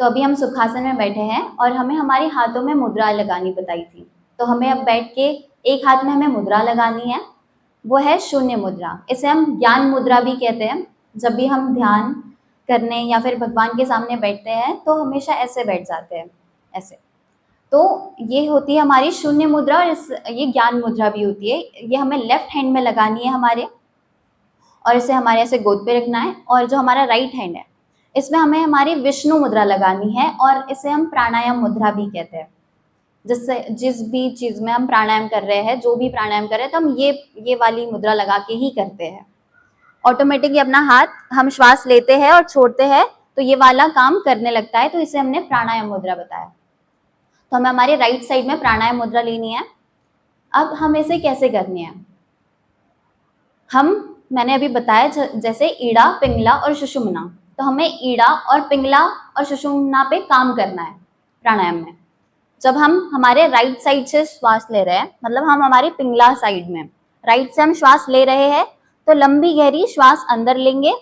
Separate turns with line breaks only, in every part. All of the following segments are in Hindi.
तो अभी हम सुखासन में बैठे हैं और हमें हमारे हाथों में मुद्रा लगानी बताई थी। तो हमें अब बैठ के एक हाथ में हमें मुद्रा लगानी है, वो है शून्य मुद्रा। इसे हम ज्ञान मुद्रा भी कहते हैं। जब भी हम ध्यान करने या फिर भगवान के सामने बैठते हैं तो हमेशा ऐसे बैठ जाते हैं, ऐसे। तो ये होती है हमारी शून्य मुद्रा और ये ज्ञान मुद्रा भी होती है। ये हमें लेफ्ट हैंड में लगानी है हमारे, और इसे हमारे ऐसे गोद पे रखना है। और जो हमारा राइट हैंड है, इसमें हमें हमारी विष्णु मुद्रा लगानी है और इसे हम प्राणायाम मुद्रा भी कहते हैं। जिससे जिस भी चीज में हम प्राणायाम कर रहे हैं, जो भी प्राणायाम कर रहे हैं, तो हम ये वाली मुद्रा लगा के ही करते हैं। ऑटोमेटिकली अपना हाथ हम श्वास लेते हैं और छोड़ते हैं तो ये वाला काम करने लगता है, तो इसे हमने प्राणायाम मुद्रा बताया। तो हमें हमारे राइट साइड में प्राणायाम मुद्रा लेनी है। अब हम इसे कैसे करनी है, मैंने अभी बताया जैसे ईड़ा, पिंगला और सुषुम्ना। तो हमें ईड़ा और पिंगला और सुषुम्ना पे काम करना है प्राणायाम में। जब हम हमारे राइट साइड से श्वास ले रहे हैं, मतलब हम हमारी पिंगला साइड में राइट से हम श्वास ले रहे हैं, तो लंबी गहरी श्वास अंदर लेंगे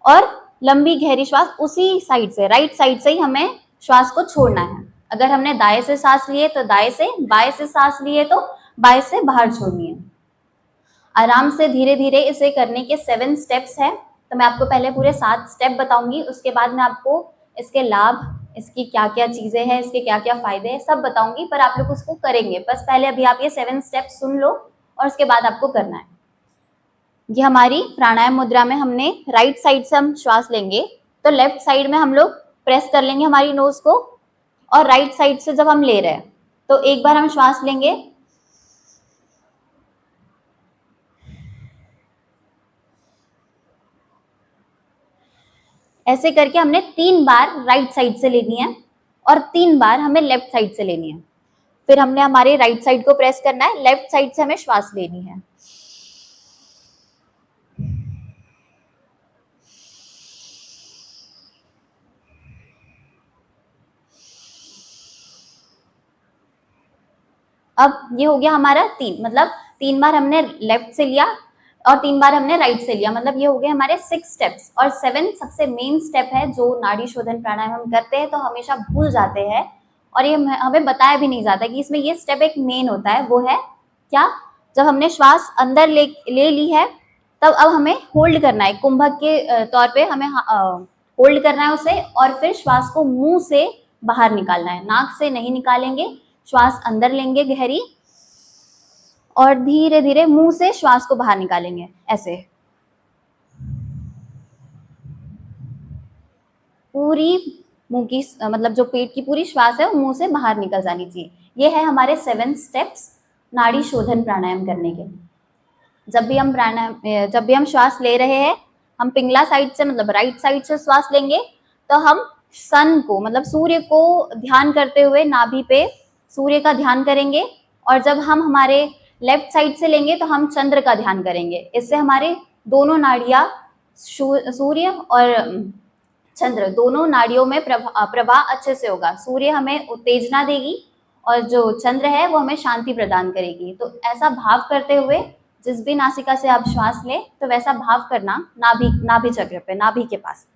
और लंबी गहरी श्वास उसी साइड से, राइट साइड से ही हमें श्वास को छोड़ना है। अगर हमने दाएं से सांस लिए तो दाएं से, बाएं से सांस लिए तो बाएं से बाहर छोड़नी है। आराम से धीरे धीरे इसे करने के 7 स्टेप्स हैं। तो मैं आपको पहले पूरे 7 स्टेप बताऊंगी, उसके बाद मैं आपको इसके लाभ, इसकी क्या क्या चीजें हैं, इसके क्या क्या फायदे हैं, सब बताऊंगी। पर आप लोग उसको करेंगे, बस पहले अभी आप ये 7 स्टेप सुन लो और उसके बाद आपको करना है। ये हमारी प्राणायाम मुद्रा में हमने राइट साइड से हम श्वास लेंगे, तो लेफ्ट साइड में हम लोग प्रेस कर लेंगे हमारी नोज को, और राइट साइड से जब हम ले रहे हैं तो एक बार हम श्वास लेंगे, ऐसे करके हमने 3 बार राइट साइड से लेनी है और 3 बार हमें लेफ्ट साइड से लेनी है। फिर हमने हमारे राइट साइड को प्रेस करना है, लेफ्ट साइड से हमें श्वास लेनी है। अब ये हो गया हमारा 3, मतलब 3 बार हमने लेफ्ट से लिया और 3 बार हमने राइट से लिया, मतलब ये हो गए हमारे 6 स्टेप्स। और 7 सबसे मेन स्टेप है जो नाड़ी शोधन प्राणायाम हम करते हैं तो हमेशा भूल जाते हैं, और ये हमें बताया भी नहीं जाता कि इसमें ये स्टेप एक मेन होता है। वो है क्या, जब हमने श्वास अंदर ले ली है, तब अब हमें होल्ड करना है, कुंभक के तौर पे हमें होल्ड करना है उसे, और फिर श्वास को मुंह से बाहर निकालना है, नाक से नहीं निकालेंगे। श्वास अंदर लेंगे गहरी और धीरे धीरे मुंह से श्वास को बाहर निकालेंगे, ऐसे। पूरी मुंह की, मतलब जो पेट की पूरी श्वास है वो मुंह से बाहर निकल जानी चाहिए। ये है हमारे 7 स्टेप्स नाड़ी शोधन प्राणायाम करने के। जब भी हम श्वास ले रहे हैं, हम पिंगला साइड से, मतलब राइट साइड से श्वास लेंगे, तो हम सन को, मतलब सूर्य को ध्यान करते हुए नाभि पे सूर्य का ध्यान करेंगे। और जब हम हमारे लेफ्ट साइड से लेंगे तो हम चंद्र का ध्यान करेंगे। इससे हमारे दोनों नाड़ियां, सूर्य और चंद्र, दोनों नाड़ियों में प्रवाह अच्छे से होगा। सूर्य हमें उत्तेजना देगी और जो चंद्र है वो हमें शांति प्रदान करेगी। तो ऐसा भाव करते हुए जिस भी नासिका से आप श्वास लें, तो वैसा भाव करना नाभि चक्र पे, नाभि के पास।